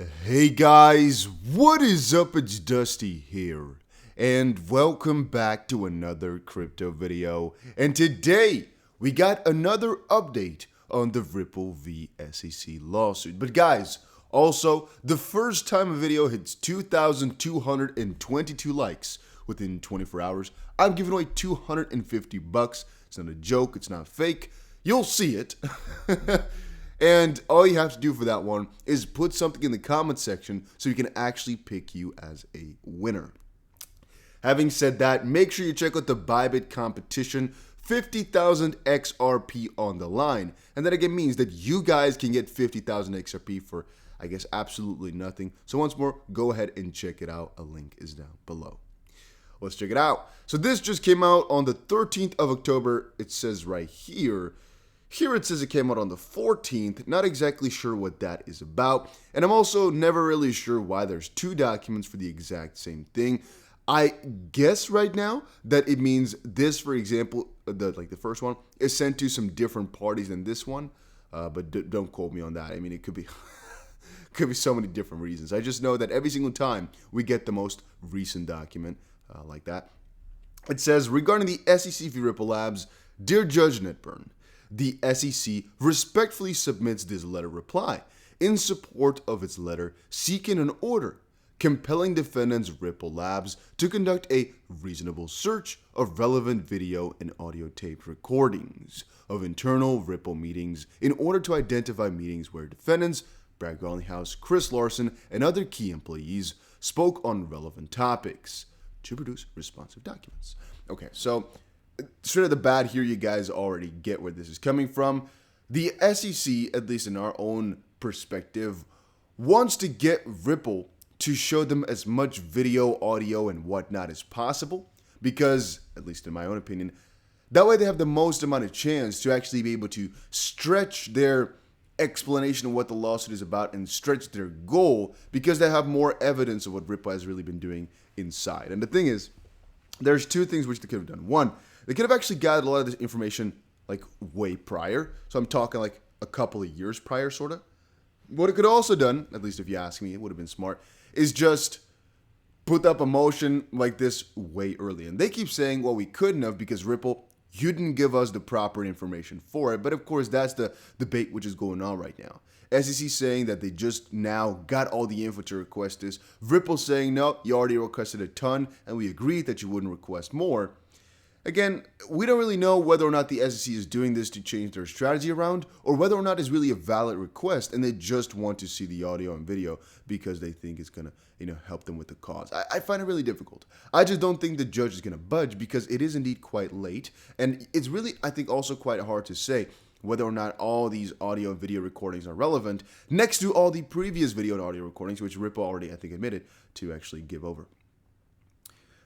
Hey guys, what is up? It's Dusty here, and welcome back to another crypto video. And today, we got another update on the Ripple v SEC lawsuit. But guys, also, the first time a video hits 2,222 likes within 24 hours, I'm giving away $250. It's not a joke, it's not fake. You'll see it. And all you have to do for that one is put something in the comment section so we can actually pick you as a winner. Having said that, make sure you check out the Bybit competition, 50,000 XRP on the line. And that again means that you guys can get 50,000 XRP for, I guess, absolutely nothing. So once more, go ahead and check it out. A link is down below. Let's check it out. So this just came out on the 13th of October. It says right here. Here it says it came out on the 14th, not exactly sure what that is about, and I'm also never really sure why there's two documents for the exact same thing. I guess right now that it means this, for example, the first one, is sent to some different parties than this one, but don't quote me on that. I mean, it could be could be so many different reasons. I just know that every single time we get the most recent document like that, it says, regarding the SEC v. Ripple Labs, Dear Judge Netburn, the SEC respectfully submits this letter reply in support of its letter seeking an order compelling defendants Ripple Labs to conduct a reasonable search of relevant video and audio tape recordings of internal Ripple meetings in order to identify meetings where defendants Brad Garlinghouse, Chris Larson, and other key employees spoke on relevant topics to produce responsive documents. Okay, so straight at the bat here, you guys already get where this is coming from. The SEC, at least in our own perspective, wants to get Ripple to show them as much video, audio, and whatnot as possible because, at least in my own opinion, that way they have the most amount of chance to actually be able to stretch their explanation of what the lawsuit is about and stretch their goal because they have more evidence of what Ripple has really been doing inside. And the thing is, there's two things which they could have done. One, they could have actually gathered a lot of this information like way prior. So I'm talking like a couple of years prior, sort of. What it could have also done, at least if you ask me, it would have been smart, is just put up a motion like this way early. And they keep saying, well, we couldn't have because Ripple, you didn't give us the proper information for it. But of course, that's the debate which is going on right now. SEC saying that they just now got all the info to request this. Ripple saying, no, you already requested a ton, and we agreed that you wouldn't request more. Again, we don't really know whether or not the SEC is doing this to change their strategy around, or whether or not it's really a valid request, and they just want to see the audio and video because they think it's gonna, help them with the cause. I find it really difficult. I just don't think the judge is gonna budge because it is indeed quite late, and it's really, I think, also quite hard to say whether or not all these audio and video recordings are relevant next to all the previous video and audio recordings, which Ripple already, I think, admitted to actually give over.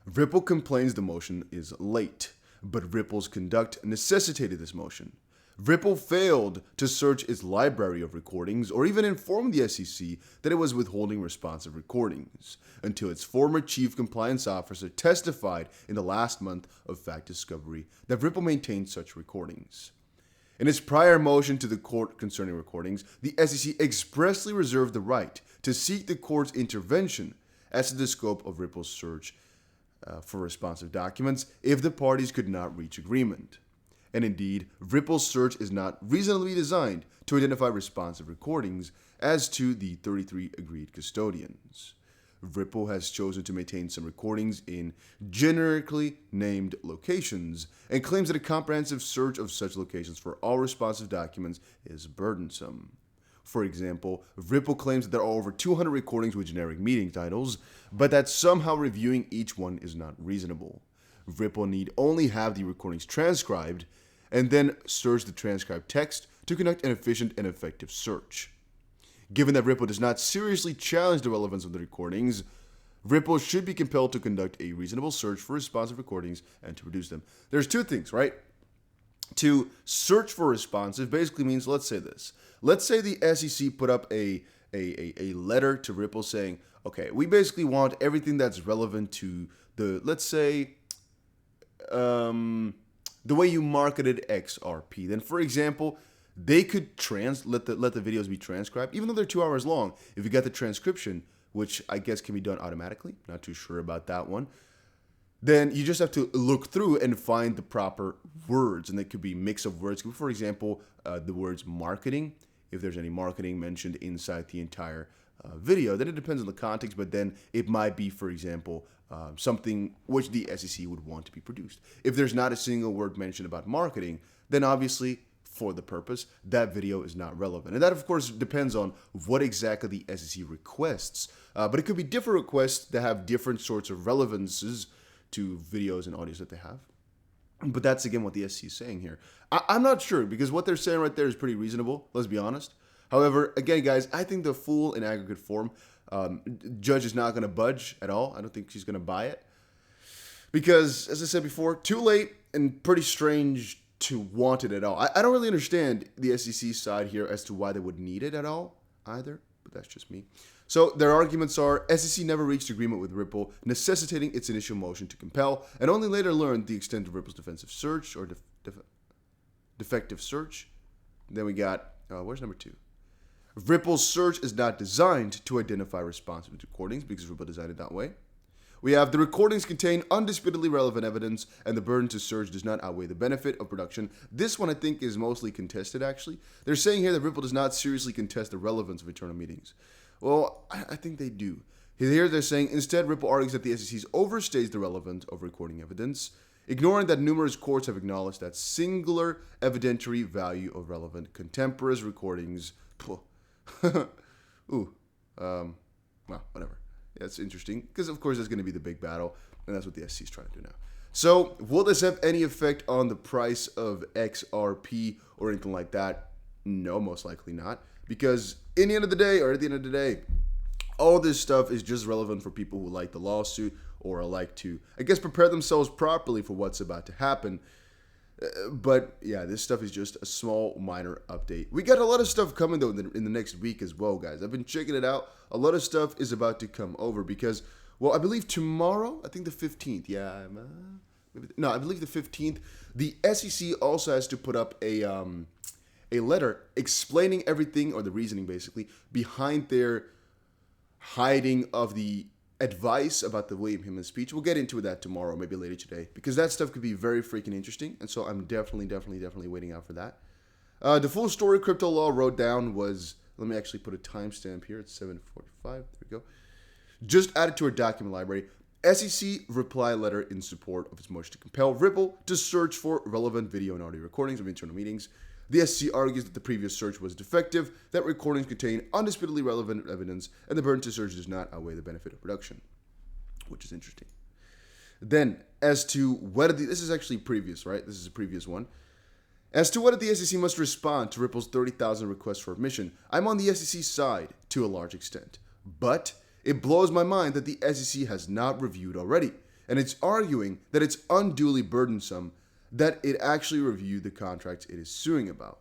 Ripple complains the motion is late, but Ripple's conduct necessitated this motion. Ripple failed to search its library of recordings or even inform the SEC that it was withholding responsive recordings until its former chief compliance officer testified in the last month of fact discovery that Ripple maintained such recordings. In its prior motion to the court concerning recordings, the SEC expressly reserved the right to seek the court's intervention as to the scope of Ripple's search for responsive documents if the parties could not reach agreement. And indeed, Ripple's search is not reasonably designed to identify responsive recordings as to the 33 agreed custodians. Ripple has chosen to maintain some recordings in generically named locations and claims that a comprehensive search of such locations for all responsive documents is burdensome. For example, Ripple claims that there are over 200 recordings with generic meeting titles, but that somehow reviewing each one is not reasonable. Ripple need only have the recordings transcribed and then search the transcribed text to conduct an efficient and effective search. Given that Ripple does not seriously challenge the relevance of the recordings, Ripple should be compelled to conduct a reasonable search for responsive recordings and to produce them. There's two things, right? To search for responsive basically means, let's say this. Let's say the SEC put up a letter to Ripple saying, okay, we basically want everything that's relevant to the, let's say, the way you marketed XRP. Then, for example, they could let the videos be transcribed, even though they're 2 hours long. If you got the transcription, which I guess can be done automatically, not too sure about that one, then you just have to look through and find the proper words. And it could be a mix of words. For example, the words marketing, if there's any marketing mentioned inside the entire video, then it depends on the context, but then it might be, for example, something which the SEC would want to be produced. If there's not a single word mentioned about marketing, then obviously, for the purpose, that video is not relevant. And that, of course, depends on what exactly the SEC requests. But it could be different requests that have different sorts of relevances to videos and audios that they have. But that's, again, what the SEC is saying here. I'm not sure, because what they're saying right there is pretty reasonable, let's be honest. However, again, guys, I think the full and aggregate form, judge is not going to budge at all. I don't think she's going to buy it. Because, as I said before, too late and pretty strange to want it at all. I don't really understand the SEC side here as to why they would need it at all either, but that's just me. So their arguments are, SEC never reached agreement with Ripple, necessitating its initial motion to compel, and only later learned the extent of Ripple's defensive search or defective search. Then we got, where's number 2? Ripple's search is not designed to identify responsive recordings because Ripple designed it that way. We have the recordings contain undisputedly relevant evidence, and the burden to search does not outweigh the benefit of production. This one, I think, is mostly contested, actually. They're saying here that Ripple does not seriously contest the relevance of internal meetings. Well, I think they do. Here they're saying, instead, Ripple argues that the SEC overstates the relevance of recording evidence, ignoring that numerous courts have acknowledged that singular evidentiary value of relevant contemporaneous recordings. Well, whatever. That's interesting, because of course that's going to be the big battle, and that's what the SEC is trying to do now. So, will this have any effect on the price of XRP or anything like that? No, most likely not, because in the end of the day, or at the end of the day, all this stuff is just relevant for people who like the lawsuit or like to, I guess, prepare themselves properly for what's about to happen. But yeah, this stuff is just a small, minor update. We got a lot of stuff coming, though, in the next week as well, guys. I've been checking it out. A lot of stuff is about to come over because, well, I believe tomorrow, I think the 15th. Yeah, I believe the 15th. The SEC also has to put up a letter explaining everything, or the reasoning, basically, behind their hiding of the advice about the William Hillman speech. We'll get into that tomorrow, maybe later today, because that stuff could be very freaking interesting, and so I'm definitely waiting out for that. The full story Crypto Law wrote down was, let me actually put a timestamp here, it's 7:45, there we go. Just added to our document library, SEC reply letter in support of its motion to compel Ripple to search for relevant video and audio recordings of internal meetings. The SEC argues that the previous search was defective, that recordings contain undisputedly relevant evidence, and the burden to search does not outweigh the benefit of production, which is interesting. Then, as to whether this is actually previous, right? This is a previous one. As to whether the SEC must respond to Ripple's 30,000 requests for admission, I'm on the SEC side to a large extent. But it blows my mind that the SEC has not reviewed already, and it's arguing that it's unduly burdensome that it actually reviewed the contracts it is suing about.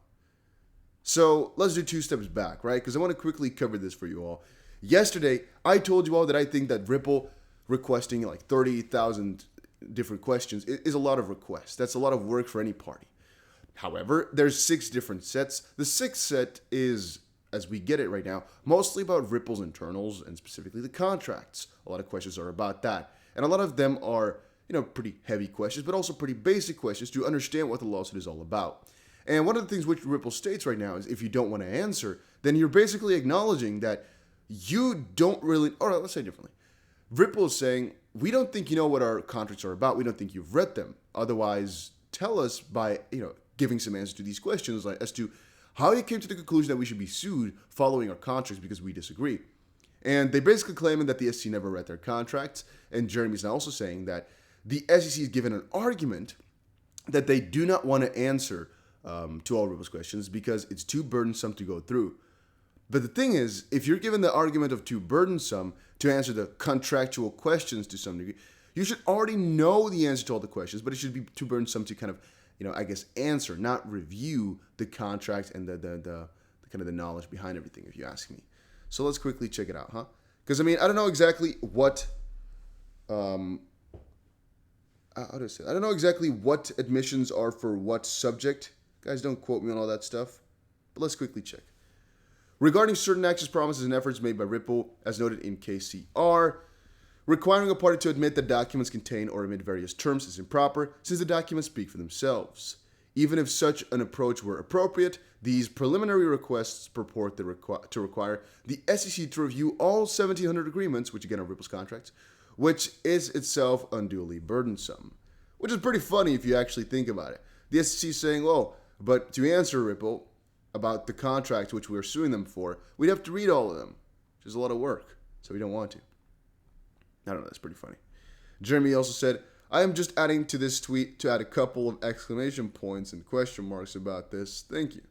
So let's do 2 steps back, right? Because I want to quickly cover this for you all. Yesterday, I told you all that I think that Ripple requesting like 30,000 different questions is a lot of requests. That's a lot of work for any party. However, there's 6 different sets. The 6th set is, as we get it right now, mostly about Ripple's internals and specifically the contracts. A lot of questions are about that. And a lot of them are, pretty heavy questions, but also pretty basic questions to understand what the lawsuit is all about. And one of the things which Ripple states right now is if you don't want to answer, then you're basically acknowledging that you don't really, or let's say differently. Ripple is saying, we don't think you know what our contracts are about. We don't think you've read them. Otherwise, tell us by, giving some answers to these questions as to how you came to the conclusion that we should be sued following our contracts because we disagree. And they basically claiming that the SEC never read their contracts. And Jeremy's now also saying that the SEC is given an argument that they do not want to answer to all Ripple's questions because it's too burdensome to go through. But the thing is, if you're given the argument of too burdensome to answer the contractual questions to some degree, you should already know the answer to all the questions, but it should be too burdensome to kind of, answer, not review the contract and the kind of the knowledge behind everything, if you ask me. So let's quickly check it out, huh? Because, I don't know exactly what, I don't know exactly what admissions are for what subject. Guys, don't quote me on all that stuff. but let's quickly check. Regarding certain actions, promises, and efforts made by Ripple, as noted in KCR, requiring a party to admit that documents contain or omit various terms is improper, since the documents speak for themselves. Even if such an approach were appropriate, these preliminary requests purport to require the SEC to review all 1,700 agreements, which again are Ripple's contracts, which is itself unduly burdensome. Which is pretty funny if you actually think about it. The SEC is saying, oh, but to answer Ripple about the contracts which we're suing them for, we'd have to read all of them, which is a lot of work, so we don't want to. I don't know, that's pretty funny. Jeremy also said, I am just adding to this tweet to add a couple of exclamation points and question marks about this. Thank you.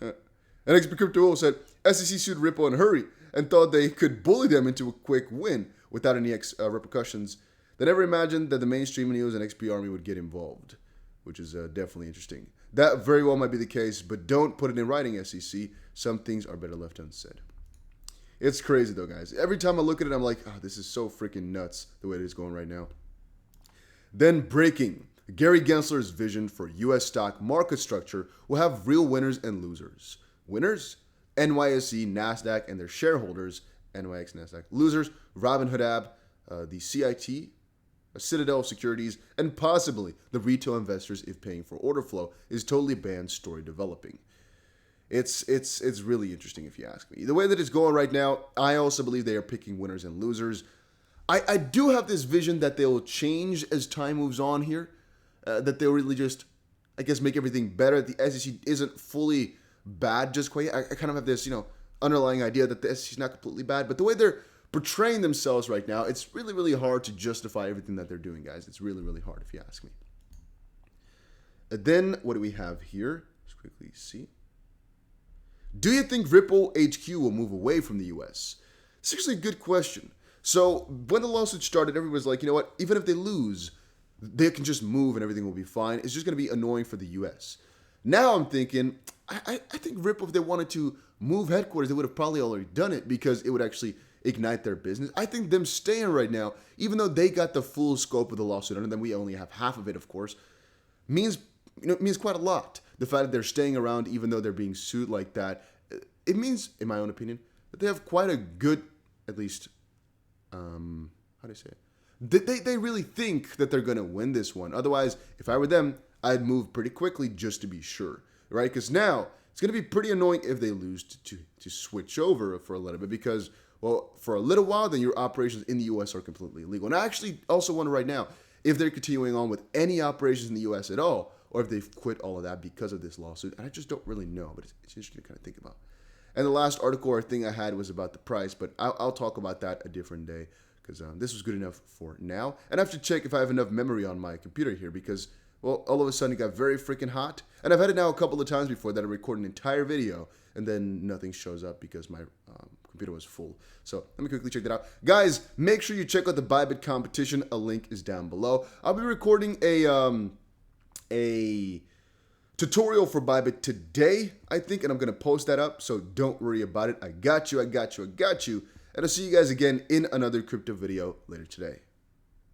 And XP Crypto said, SEC sued Ripple in a hurry and thought they could bully them into a quick win without any repercussions. They never imagined that the mainstream news and XP Army would get involved, which is definitely interesting. That very well might be the case, but don't put it in writing, SEC. Some things are better left unsaid. It's crazy though, guys. Every time I look at it, I'm like, oh, this is so freaking nuts the way it is going right now. Then breaking. Gary Gensler's vision for U.S. stock market structure will have real winners and losers. Winners? NYSE, NASDAQ, and their shareholders. NYX, NASDAQ. Losers? Robinhood Ab, the CIT, Citadel Securities, and possibly the retail investors if paying for order flow is totally banned story developing. It's really interesting if you ask me. The way that it's going right now, I also believe they are picking winners and losers. I do have this vision that they will change as time moves on here, that they'll really just, I guess, make everything better. The SEC isn't fully bad just quite yet. I kind of have this, underlying idea that the SEC is not completely bad, but the way they're portraying themselves right now, it's really, really hard to justify everything that they're doing, guys. It's really, really hard if you ask me. And then, what do we have here? Let's quickly see. Do you think Ripple HQ will move away from the US? It's actually a good question. So when the lawsuit started, everyone was like, you know what? Even if they lose, they can just move and everything will be fine. It's just going to be annoying for the US. Now I'm thinking, I think Ripple, if they wanted to move headquarters, they would have probably already done it because it would actually ignite their business. I think them staying right now, even though they got the full scope of the lawsuit, and then we only have half of it, of course, means quite a lot. The fact that they're staying around, even though they're being sued like that, it means, in my own opinion, that they have quite a good, at least, how do I say it? They really think that they're going to win this one. Otherwise, if I were them, I'd move pretty quickly just to be sure, right? Because now it's going to be pretty annoying if they lose to switch over for a little bit because, well, for a little while, then your operations in the U.S. are completely illegal. And I actually also wonder right now if they're continuing on with any operations in the U.S. at all, or if they've quit all of that because of this lawsuit. And I just don't really know, but it's interesting to kind of think about. And the last article or thing I had was about the price, but I'll talk about that a different day because this was good enough for now. And I have to check if I have enough memory on my computer here because, well, all of a sudden it got very freaking hot. And I've had it now a couple of times before that I record an entire video and then nothing shows up because my computer was full. So let me quickly check that out. Guys, make sure you check out the Bybit competition. A link is down below. I'll be recording a tutorial for Bybit today, I think, and I'm going to post that up, so don't worry about it. I got you. And I'll see you guys again in another crypto video later today.